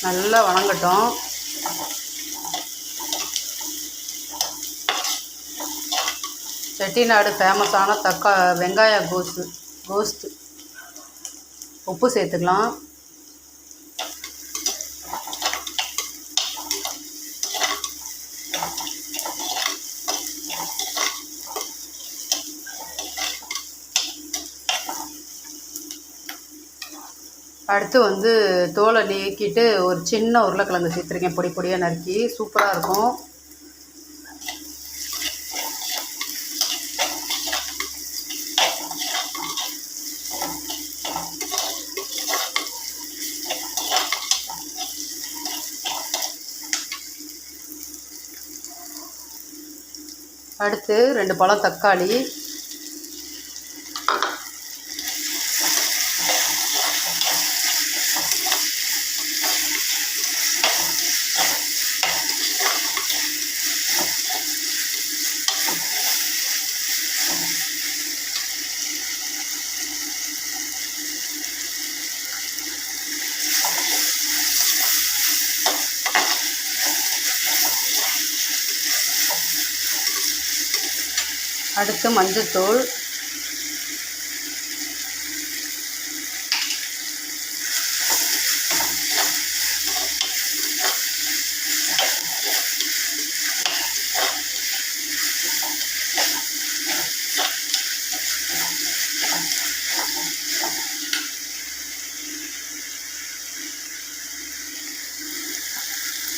நல்லா வணங்கட்டும். செட்டிநாடு ஃபேமஸான வெங்காய கோஸ்ட்டு உப்பு சேர்த்துக்கலாம். அடுத்து தோலை நீக்கிட்டு ஒரு சின்ன உருளைக்கிழங்கு சேர்த்துருக்கேன், பொடி பொடியாக நறுக்கி. சூப்பராக இருக்கும். அடுத்து 2 பழம் தக்காளி, அடுத்து மஞ்சத்தூள்,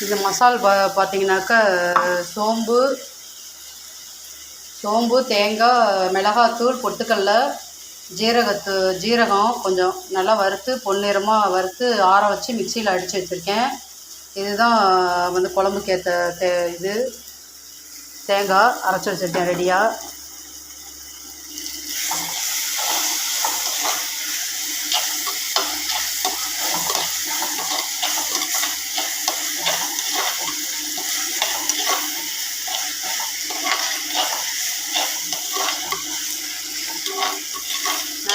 இந்த மசால் பார்த்தீங்கன்னாக்கா சோம்பு, தேங்காய், மிளகாத்தூள், பொட்டுக்கடல, ஜீரகம் கொஞ்சம் நல்லா வறுத்து பொன்னிறமாக வறுத்து ஆற வச்சு மிக்சியில் அடித்து வச்சுருக்கேன். இதுதான் குழம்புக்கு ஏற்ற இது தேங்காய் அரைச்சி வச்சுருக்கேன் ரெடியாக.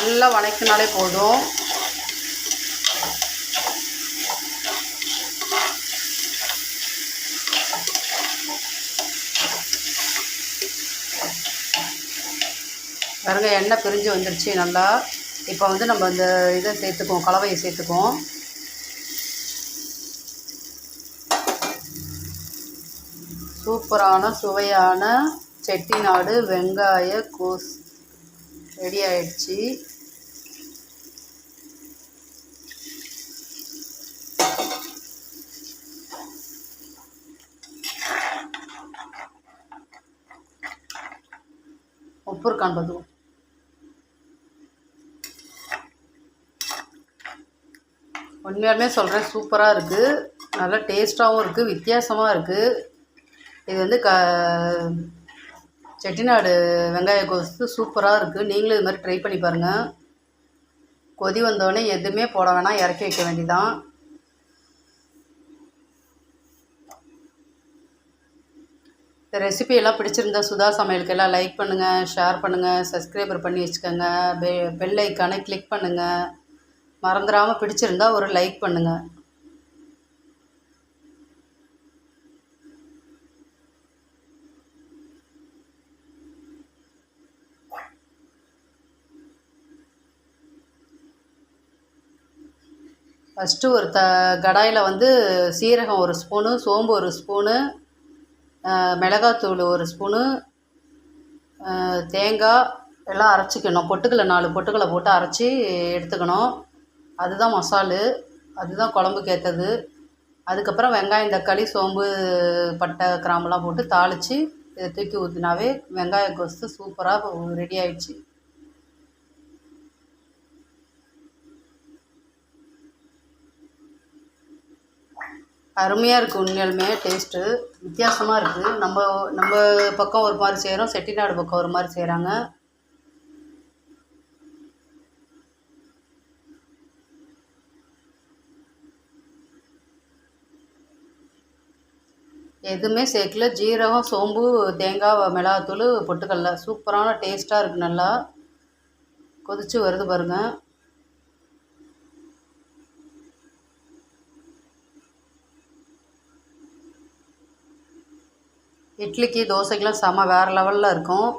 நல்லா வணக்கினாலே போதும். பாருங்க, எண்ணெய் பிரிஞ்சு வந்துருச்சு நல்லா. இப்போ நம்ம இந்த இதை சேர்த்துக்குவோம், கலவையை சேர்த்துக்குவோம். சூப்பரான சுவையான செட்டிநாடு வெங்காய கோஸ் ரெடி ஆயிடுச்சு. உப்பு இருக்கான்னு பார்த்துக்குவோம். உண்மையாலுமே சொல்கிறேன், சூப்பராக இருக்குது. நல்லா டேஸ்ட்டாகவும் இருக்குது, வித்தியாசமாக இருக்குது. இது செட்டிநாடு வெங்காய கோஸ்து சூப்பராக இருக்குது. நீங்களும் இது மாதிரி ட்ரை பண்ணி பாருங்கள். கொதி வந்தோடனே எதுவுமே போட வேணாம், இறக்கி வைக்க வேண்டியதான். இந்த ரெசிபியெல்லாம் பிடிச்சிருந்தா சுதா சமையலுக்கு எல்லாம் லைக் பண்ணுங்கள், ஷேர் பண்ணுங்கள், சப்ஸ்கிரைபர் பண்ணி வச்சுக்கோங்க. பெல் ஐக்கானை கிளிக் பண்ணுங்கள். மறந்துடாமல் பிடிச்சிருந்தா ஒரு லைக் பண்ணுங்கள். ஃபஸ்ட்டு ஒரு கடாயில் சீரகம் 1 ஸ்பூனு, சோம்பு 1 ஸ்பூனு, மிளகாத்தூள் 1 ஸ்பூனு, தேங்காய் எல்லாம் அரைச்சிக்கணும். பொட்டுக்கடலை 4 பொட்டுக்கடலை போட்டு அரைச்சி எடுத்துக்கணும். அதுதான் மசாலு, அதுதான் குழம்புக்கு ஏற்றது. அதுக்கப்புறம் வெங்காயம், தக்காளி, சோம்பு, பட்டை, கிராம்பெலாம் போட்டு தாளித்து இதை தூக்கி ஊற்றினாவே வெங்காய கோஸ்து சூப்பராக ரெடி ஆயிடுச்சு. அருமையாக இருக்குது. உண்மையாலுமே டேஸ்ட்டு வித்தியாசமாக இருக்குது. நம்ம பக்கம் ஒரு மாதிரி செய்கிறோம், செட்டிநாடு பக்கம் ஒரு மாதிரி செய்கிறாங்க. எதுவுமே சேர்க்கல, ஜீரகம், சோம்பு, தேங்காய், மிளகாத்தூள், பொட்டுக்கடல. சூப்பரான டேஸ்ட்டாக இருக்குது. நல்லா கொதித்து வருது பாருங்கள். இட்லிக்கு தோசைக்கெலாம் செம வேறு லெவலில் இருக்கும்.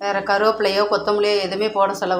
வேறு கருவேப்பிலையோ கொத்தமல்லியோ எதுவுமே போட செலவு